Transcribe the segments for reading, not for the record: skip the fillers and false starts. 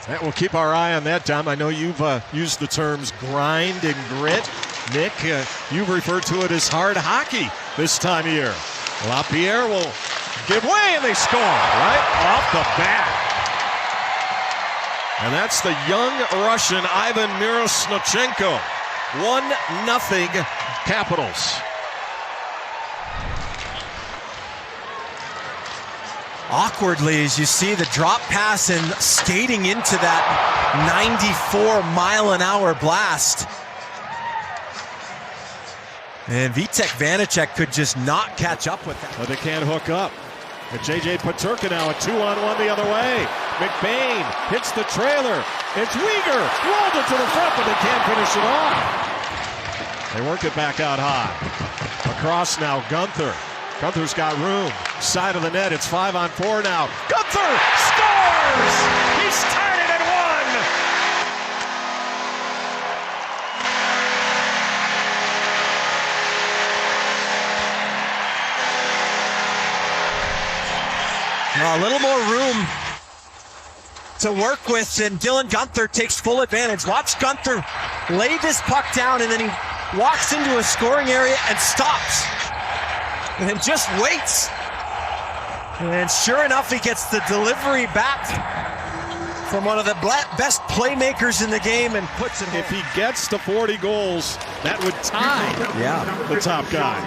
We'll keep our eye on that, Tom. I know you've used the terms grind and grit. Nick, you've referred to it as hard hockey this time of year. LaPierre will give way, and they score right off the bat. And that's the young Russian Ivan Miroshnichenko. 1-0 Capitals. Awkwardly, as you see the drop pass and skating into that 94-mile-an-hour blast. And Vitek Vanacek could just not catch up with that. But they can't hook up. And J.J. Peterka now a 2-on-1 the other way. McBain hits the trailer. It's Weegar. Rolled it to the front, but they can't finish it off. They work it back out high. Across now, Gunther. Gunther's got room. Side of the net. It's 5-on-4 now. Gunther scores! He's tied it at 1. A little more room to work with, and Dylan Gunther takes full advantage. Watch Gunther lay this puck down, and then he walks into a scoring area and stops. And just waits. And sure enough, he gets the delivery back from one of the best playmakers in the game and puts it home. If he gets to 40 goals, that would tie the top guy.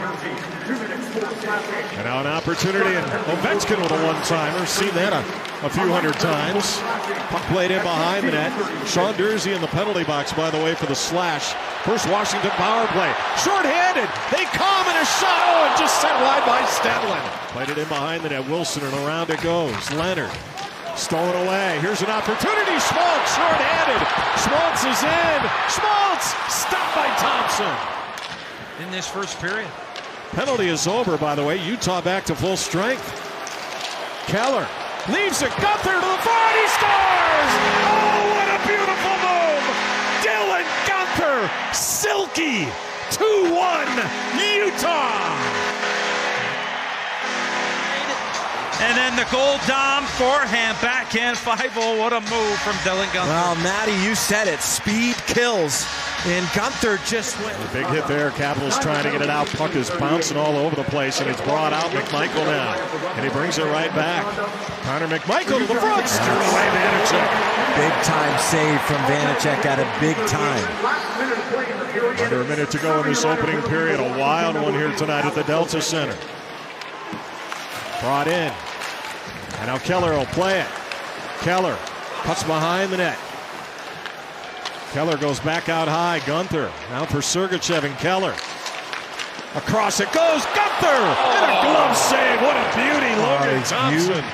And now an opportunity, and Ovechkin with a one-timer. Seen that a few hundred times. Puck played in behind the net. Sean Durzi in the penalty box, by the way, for the slash. First Washington power play. Short-handed. They come and a shot. Oh, and just sent wide by Stenlund. Played it in behind the net. Wilson, and around it goes. Leonard. Stolen away. Here's an opportunity. Schmaltz short-handed. Schmaltz is in. Schmaltz stopped by Thompson. In this first period. Penalty is over, by the way. Utah back to full strength. Keller leaves it. Gunther to the front. He scores! Oh, what a beautiful move! Dylan Gunther. Silky. 2-1 Utah. And then the goal, Dom, forehand, backhand, 5-0. What a move from Dylan Gunther. Well, Matty, you said it. Speed kills. And Gunther just went. A big hit there. Capitals trying to get it out. Puck is bouncing all over the place, and it's brought out. McMichael now. And he brings it right back. Connor McMichael to the front. Steered away Vanacek. Big time save from Vanacek at a big time. Under a minute to go in this opening period. A wild one here tonight at the Delta Center. Brought in. And now Keller will play it. Keller cuts behind the net. Keller goes back out high. Gunther now for Sergachev and Keller. Across it goes. Gunther! And a glove save. What a beauty. Logan Thompson.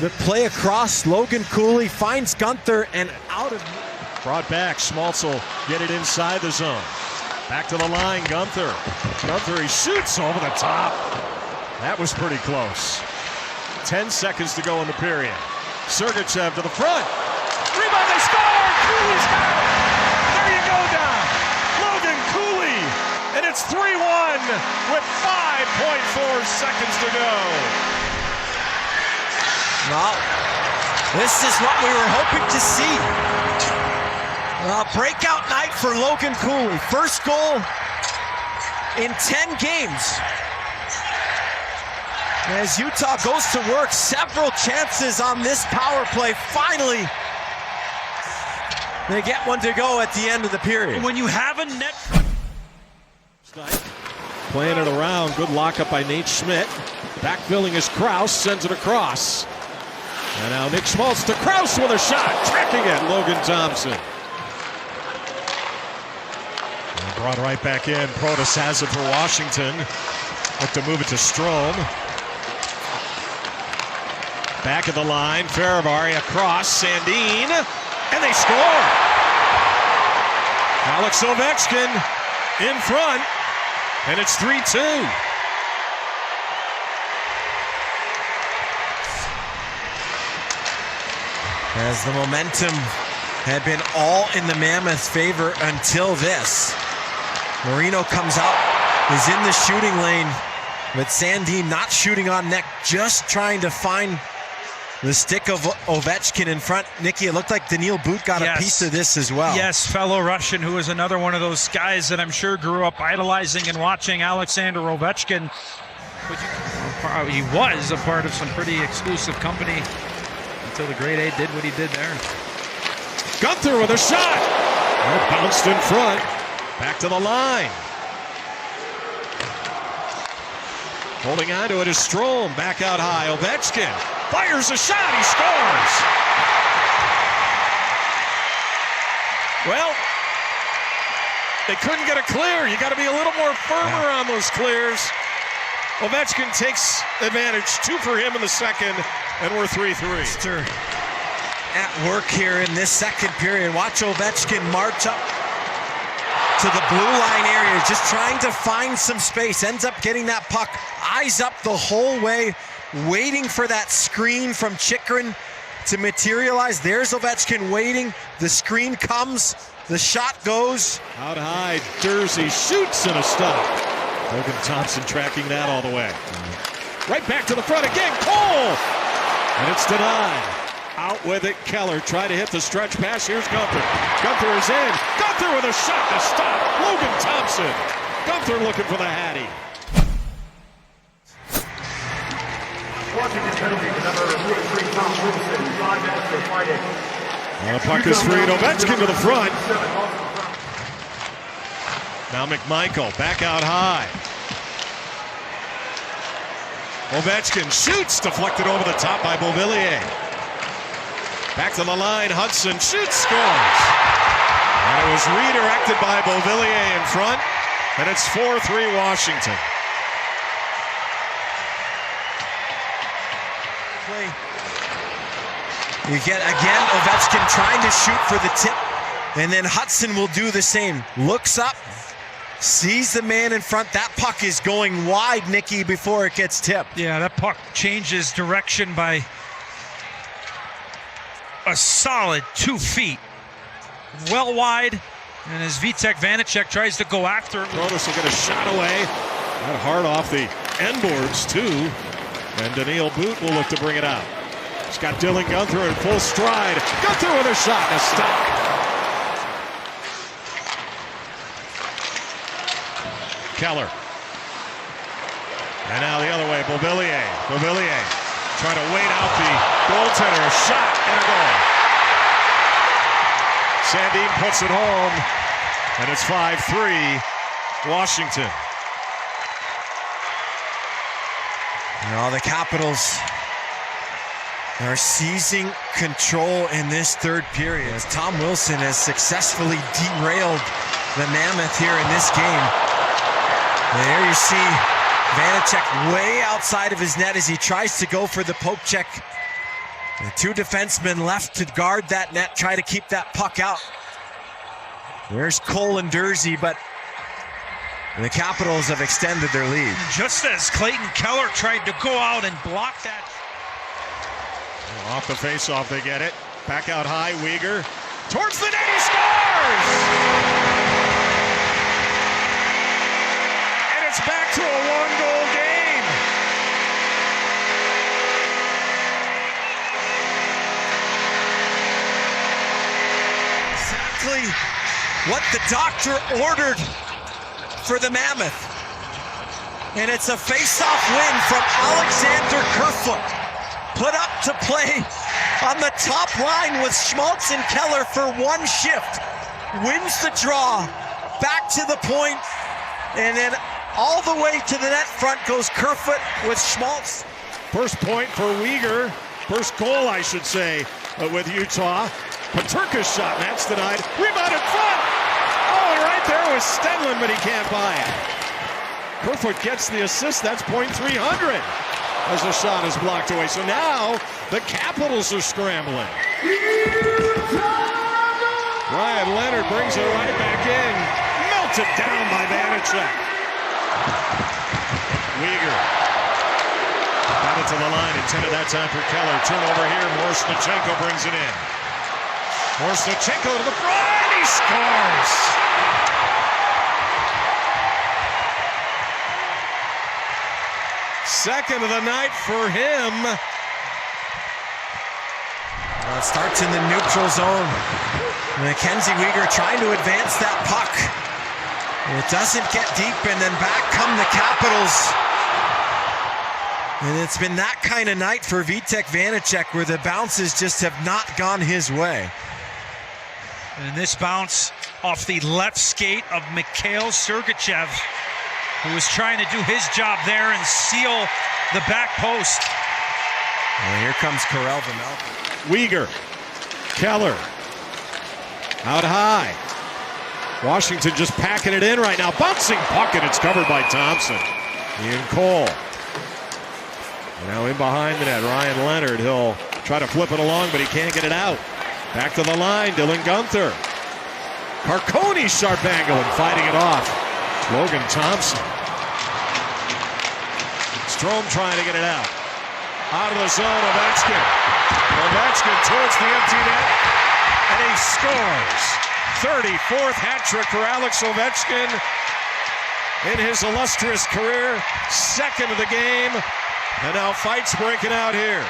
The play across. Logan Cooley finds Gunther and out of. Brought back. Schmaltz will get it inside the zone. Back to the line. Gunther. Gunther, he shoots over the top. That was pretty close. 10 seconds to go in the period. Sergachev to the front. Rebound, they score! Cooley's got it! There you go, Don. Logan Cooley. And it's 3-1 with 5.4 seconds to go. Well, this is what we were hoping to see. Breakout night for Logan Cooley. First goal in 10 games. As Utah goes to work, several chances on this power play. Finally, they get one to go at the end of the period. When you have a net. Playing it around. Good lockup by Nate Schmidt. Backfilling is Krause. Sends it across. And now Nick Schmaltz to Krause with a shot. Tracking it. Logan Thompson. And brought right back in. Protas has it for Washington. Look to move it to Strome. Back of the line, Faravari across, Sandin, and they score! Alex Ovechkin in front, and it's 3-2. As the momentum had been all in the Mammoth's favor until this. Marino comes out, is in the shooting lane, but Sandin not shooting on net, just trying to find The stick of Ovechkin in front. Nikki, it looked like Daniil But got a piece of this as well. Yes, fellow Russian who is another one of those guys that I'm sure grew up idolizing and watching, Alexander Ovechkin. He was a part of some pretty exclusive company until the grade A did what he did there. Gunther with a shot. That bounced in front. Back to the line. Holding on to it is Strome. Back out high. Ovechkin fires a shot. He scores. Well, they couldn't get a clear. You got to be a little more firmer on those clears. Ovechkin takes advantage. 2 for him in the second, and we're 3-3. At work here in this second period. Watch Ovechkin march up to the blue line area, just trying to find some space. Ends up getting that puck, eyes up the whole way, waiting for that screen from Chychrun to materialize. There's Ovechkin waiting. The screen comes, the shot goes. Out high, Dursey shoots and a stop. Logan Thompson tracking that all the way. Right back to the front again, Cole! And it's denied. Out with it, Keller tried to hit the stretch pass. Here's Gunther. Gunther is in. Gunther with a shot to stop. Logan Thompson. Gunther looking for the Hattie. The puck is freed. Ovechkin to the front. Now McMichael back out high. Ovechkin shoots, deflected over the top by Beauvillier. Back to the line, Hudson shoots, scores. And it was redirected by Beauvillier in front, and it's 4-3 Washington. You get, again, Ovechkin trying to shoot for the tip, and then Hudson will do the same. Looks up, sees the man in front. That puck is going wide, Nikki, before it gets tipped. Yeah, that puck changes direction by a solid 2 feet. Well wide, and as Vitek Vanacek tries to go after it. Protas will get a shot away. Got hard off the end boards, too. And Daniil But will look to bring it out. He's got Dylan Gunther in full stride. Gunther with a shot and a stop. Keller. And now the other way, Beauvillier. Beauvillier trying to wait out the goaltender. A shot and a goal. Sandin puts it home, and it's 5-3 Washington. Now the Capitals are seizing control in this third period as Tom Wilson has successfully derailed the Mammoth here in this game. And there you see Vanacek way outside of his net as he tries to go for the poke check. The 2 defensemen left to guard that net, try to keep that puck out. There's Cole and Dursey, but the Capitals have extended their lead. Just as Clayton Keller tried to go out and block that. Off the faceoff, they get it. Back out high, Weegar. Towards the net, he scores! And it's back to a 1-goal game. Exactly what the doctor ordered for the Mammoth. And it's a face-off win from Alexander Kerfoot. Put up to play on the top line with Schmaltz and Keller for 1 shift. Wins the draw, back to the point, and then all the way to the net front goes Kerfoot with Schmaltz. First point for Weegar. First goal, I should say, with Utah. Peterka's shot, and that's denied. Rebound in front! Oh, and right there was Stenlund, but he can't buy it. Kerfoot gets the assist. That's .300 as the shot is blocked away. So now the Capitals are scrambling. Ryan Leonard brings it right back in. Melted down by Vanacek. Weegar got it to the line. Intended that time for Keller. Turnover here. Morsnachenko brings it in. Morsnachenko to the front. He scores. Second of the night for him. It starts in the neutral zone. Mackenzie Weegar trying to advance that puck. It doesn't get deep, and then back come the Capitals. And it's been that kind of night for Vitek Vanacek, where the bounces just have not gone his way. And this bounce off the left skate of Mikhail Sergachev, who was trying to do his job there and seal the back post. Well, here comes Karel Vejmelka. Weegar, Keller, out high. Washington just packing it in right now. Bouncing puck, and it's covered by Thompson. Ian Cole. And now in behind the net, Ryan Leonard. He'll try to flip it along, but he can't get it out. Back to the line, Dylan Guenther. Carcone sharp angle and fighting it off. Logan Thompson. Strome trying to get it out. Out of the zone, Ovechkin. Ovechkin towards the empty net, and he scores. 34th hat trick for Alex Ovechkin in his illustrious career. Second of the game, and now fights breaking out here.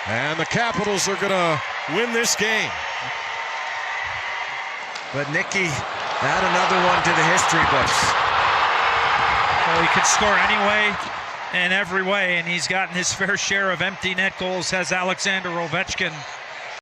And the Capitals are going to win this game. But Nicky, add another one to the history books. Well, he could score anyway and every way, and he's gotten his fair share of empty net goals, has Alexander Ovechkin.